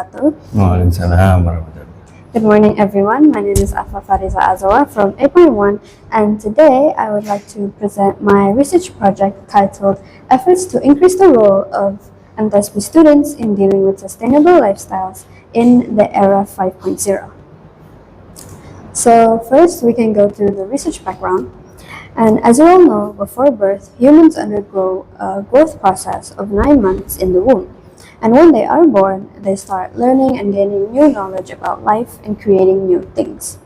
wabarakatuh. Waalaikumsalam warahmatullahi. Good morning, everyone. My name is Afaf Fahriza from 8.1, and today I would like to present my research project titled Efforts to Increase the Role of MTSP Students in Dealing with Sustainable Lifestyles in the Era 5.0. So first, we can go through the research background. And as you all know, before birth, humans undergo a growth process of 9 months in the womb. And when they are born, they start learning and gaining new knowledge about life and creating new things.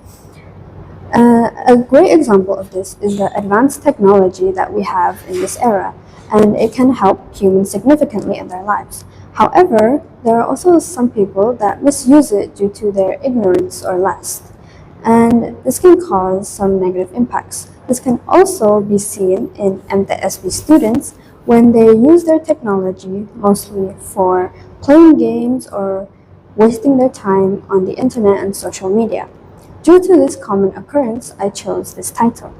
A great example of this is the advanced technology that we have in this era, and it can help humans significantly in their lives. However, there are also some people that misuse it due to their ignorance or lust, and this can cause some negative impacts. This can also be seen in MTSP students when they use their technology mostly for playing games or wasting their time on the internet and social media. Due to this common occurrence, I chose this title.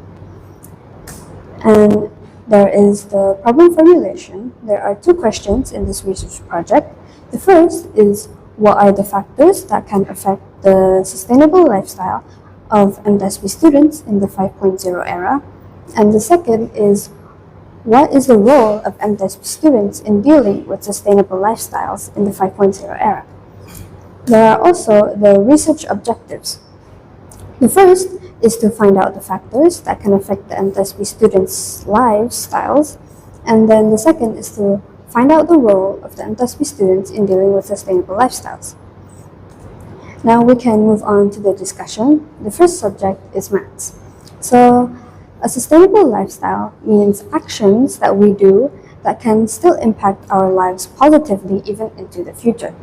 And there is the problem formulation. There are 2 questions in this research project. The first is, what are the factors that can affect the sustainable lifestyle of MTSP students in the 5.0 era? And the second is, what is the role of MTSP students in dealing with sustainable lifestyles in the 5.0 era? There are also the research objectives. The first is to find out the factors that can affect the MTSP students' lifestyles, and then the second is to find out the role of the MTSP students in dealing with sustainable lifestyles. Now we can move on to the discussion. The first subject is maths. So, a sustainable lifestyle means actions that we do that can still impact our lives positively even into the future.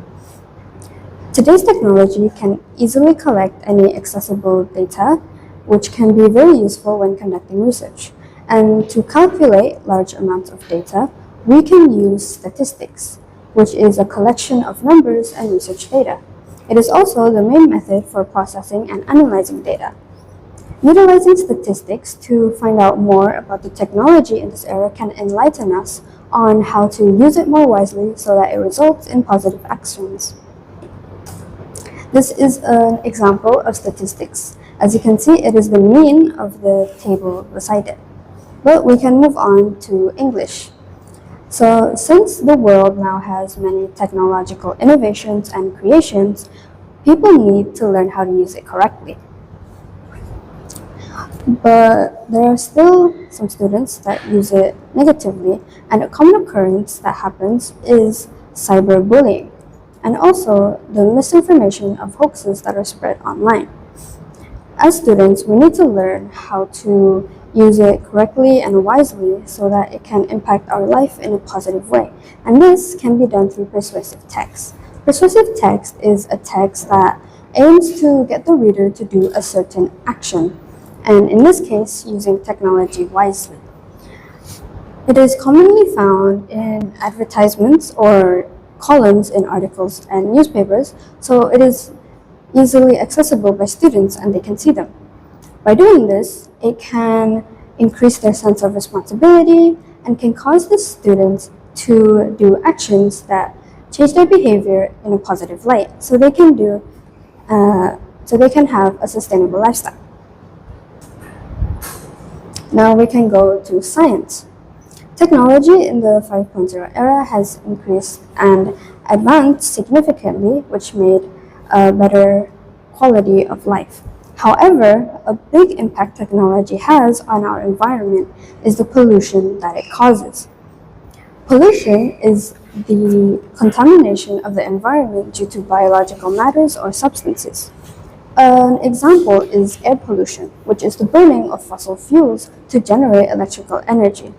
Today's technology can easily collect any accessible data, which can be very useful when conducting research. And to calculate large amounts of data, we can use statistics, which is a collection of numbers and research data. It is also the main method for processing and analyzing data. Utilizing statistics to find out more about the technology in this era can enlighten us on how to use it more wisely so that it results in positive actions. This is an example of statistics. As you can see, it is the mean of the table beside it. But we can move on to English. So, since the world now has many technological innovations and creations, people need to learn how to use it correctly. But there are still some students that use it negatively, and a common occurrence that happens is cyberbullying, and also the misinformation of hoaxes that are spread online. As students, we need to learn how to use it correctly and wisely so that it can impact our life in a positive way. And this can be done through persuasive text. Persuasive text is a text that aims to get the reader to do a certain action, and in this case, using technology wisely. It is commonly found in advertisements or columns in articles and newspapers, so it is easily accessible by students and they can see them. By doing this, it can increase their sense of responsibility and can cause the students to do actions that change their behavior in a positive light, so they can have a sustainable lifestyle. Now we can go to science. Technology in the 5.0 era has increased and advanced significantly, which made a better quality of life. However, a big impact technology has on our environment is the pollution that it causes. Pollution is the contamination of the environment due to biological matters or substances. An example is air pollution, which is the burning of fossil fuels to generate electrical energy.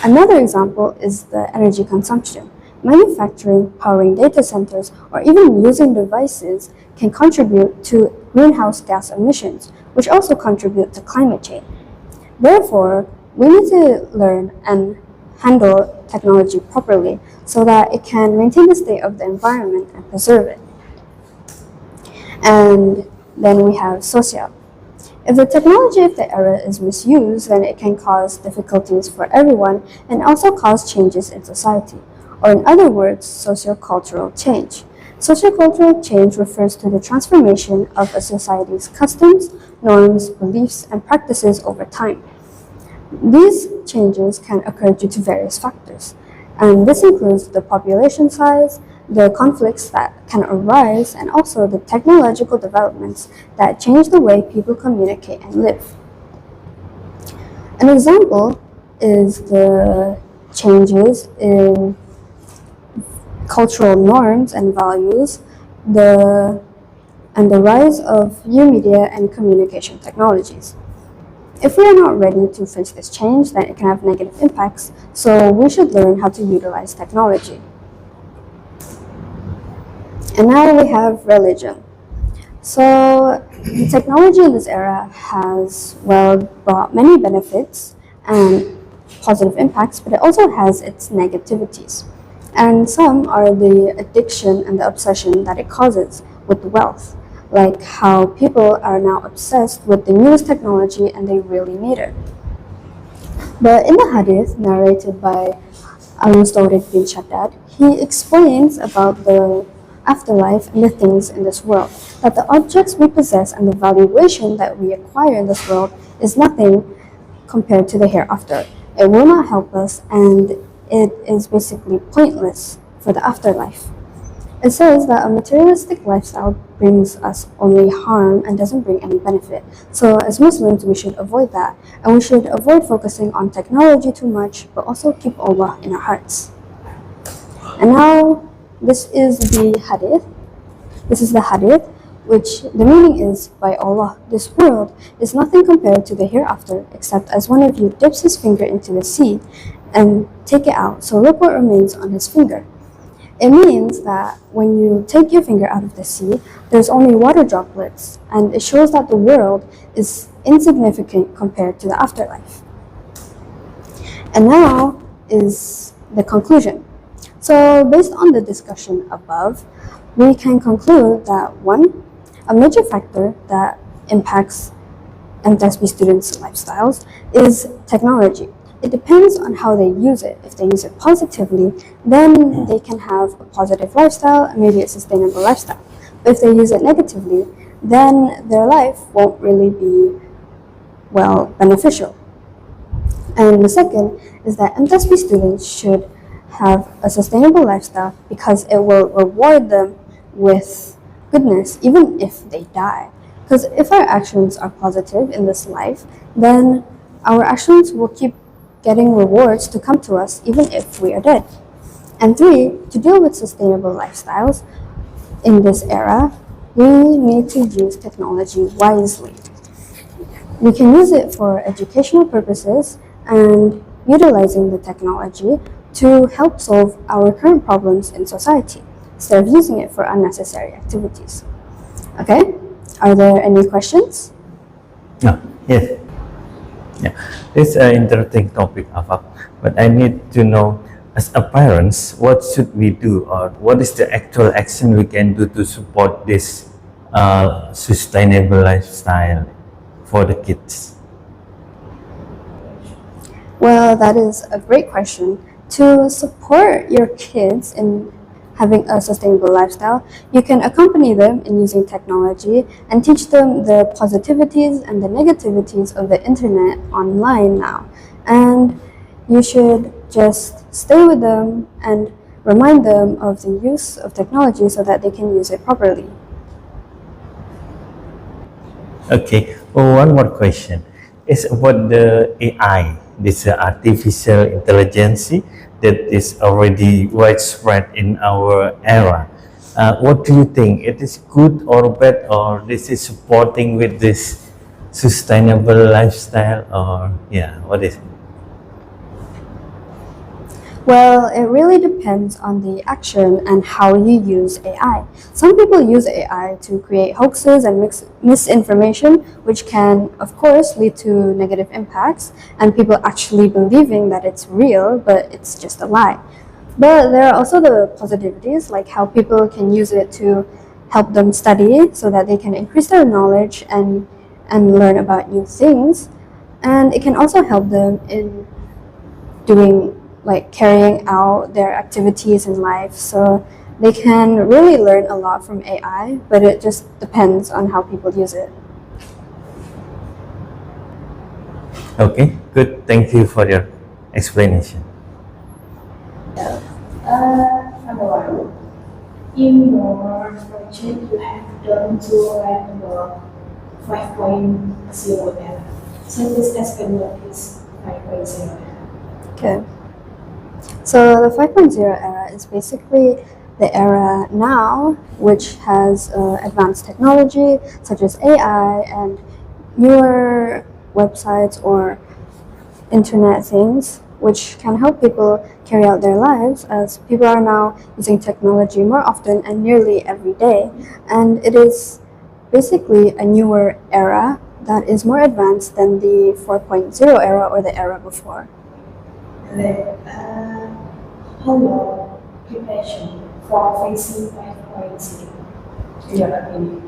Another example is the energy consumption. Manufacturing, powering data centers, or even using devices can contribute to greenhouse gas emissions, which also contribute to climate change. Therefore, we need to learn and handle technology properly so that it can maintain the state of the environment and preserve it. And then we have social. If the technology of the era is misused, then it can cause difficulties for everyone and also cause changes in society, or in other words, socio-cultural change. Sociocultural change refers to the transformation of a society's customs, norms, beliefs, and practices over time. These changes can occur due to various factors, and this includes the population size, the conflicts that can arise, and also the technological developments that change the way people communicate and live. An example is the changes in cultural norms and values, and the rise of new media and communication technologies. If we are not ready to face this change, then it can have negative impacts, so we should learn how to utilize technology. And now we have religion. So the technology in this era has, well, brought many benefits and positive impacts, but it also has its negativities. And some are the addiction and the obsession that it causes with wealth, like how people are now obsessed with the newest technology and they really need it. But in the hadith narrated by Al-Mustawrid bin Shaddad, he explains about the afterlife and the things in this world, that the objects we possess and the valuation that we acquire in this world is nothing compared to the hereafter. It will not help us, and it is basically pointless for the afterlife. It says that a materialistic lifestyle brings us only harm and doesn't bring any benefit. So as Muslims, we should avoid that, and we should avoid focusing on technology too much, but also keep Allah in our hearts. And now, this is the hadith. This is the hadith, which the meaning is, by Allah, this world is nothing compared to the hereafter, except as one of you dips his finger into the sea and take it out, so look what remains on his finger. It means that when you take your finger out of the sea, there's only water droplets, and it shows that the world is insignificant compared to the afterlife. And now is the conclusion. So based on the discussion above, we can conclude that 1. A major factor that impacts MTSB students' lifestyles is technology. It depends on how they use it. If they use it positively, then they can have a positive lifestyle and maybe a sustainable lifestyle. But if they use it negatively, then their life won't really be, well, beneficial. And the second is that MTSB students should have a sustainable lifestyle because it will reward them with goodness even if they die. Because if our actions are positive in this life, then our actions will keep getting rewards to come to us even if we are dead. And 3, to deal with sustainable lifestyles in this era, we need to use technology wisely. We can use it for educational purposes and utilizing the technology to help solve our current problems in society instead of using it for unnecessary activities. Okay, are there any questions? Yes. Yeah, this is an interesting topic, Afaf. But I need to know, as a parents, what should we do, or what is the actual action we can do to support this sustainable lifestyle for the kids? Well, that is a great question. To support your kids in having a sustainable lifestyle, you can accompany them in using technology and teach them the positivities and the negativities of the internet online now. And you should just stay with them and remind them of the use of technology so that they can use it properly. Okay, one more question. It's about the AI, this artificial intelligence that is already widespread in our era. What do you think? It is good or bad, or this is supporting with this sustainable lifestyle, or what is it? Well, it really depends on the action and how you use AI. Some people use AI to create hoaxes and misinformation, which can, of course, lead to negative impacts and people actually believing that it's real, but it's just a lie. But there are also the positivities, like how people can use it to help them study so that they can increase their knowledge and learn about new things. And it can also help them in carrying out their activities in life. So They can really learn a lot from AI, but it just depends on how people use it. Okay, good. Thank you for your explanation. Number one, in your project you have done to write about 5.0 era. So please explain what is 5.0 era. Okay. So the 5.0 era is basically the era now which has advanced technology such as AI and newer websites or internet things which can help people carry out their lives, as people are now using technology more often and nearly every day. And it is basically a newer era that is more advanced than the 4.0 era or the era before. How your preparation for facing 5.0 in your opinion?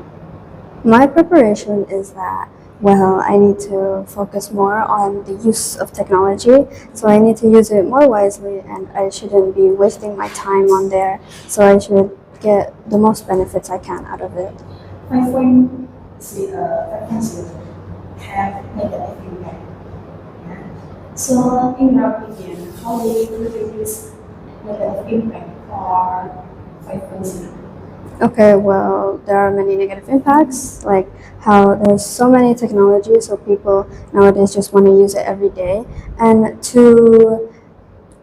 My preparation is that, well, I need to focus more on the use of technology, so I need to use it more wisely and I shouldn't be wasting my time on there, so I should get the most benefits I can out of it. 5.0 have negative impact. Yeah. So in your opinion, how do you reduce negative impact for 5.0? Okay, well, there are many negative impacts, like how there's so many technologies, so people nowadays just want to use it every day. And to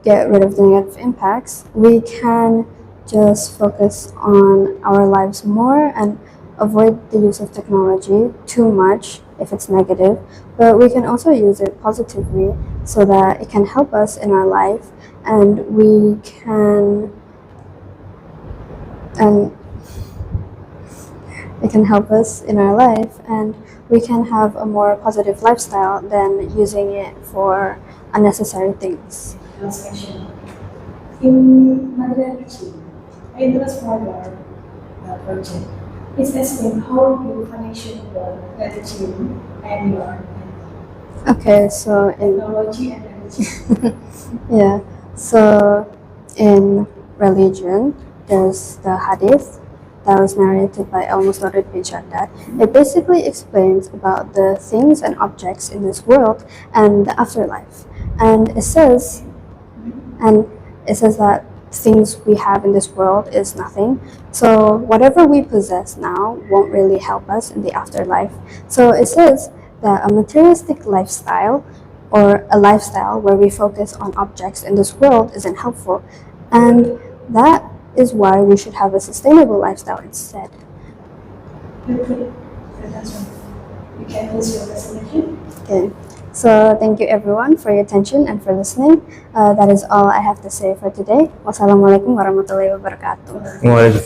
get rid of the negative impacts, we can just focus on our lives more and avoid the use of technology too much if it's negative, but we can also use it positively so that it can help us in our life and we can it can help us in our life and we can have a more positive lifestyle than using it for unnecessary things. Last question. In Malaysia, interest for your project, please explain how you connection your religion and your Okay, so in technology and religion. yeah, so in religion, there's the hadith that was narrated by Al-Musnad bin Shaddad. It basically explains about the things and objects in this world and the afterlife. And it says that things we have in this world is nothing. So whatever we possess now won't really help us in the afterlife. So it says that a materialistic lifestyle or a lifestyle where we focus on objects in this world isn't helpful. And that is why we should have a sustainable lifestyle instead. You can close your presentation. Okay. So thank you everyone for your attention and for listening. That is all I have to say for today. Wassalamualaikum warahmatullahi wabarakatuh. Waalaikumsalam.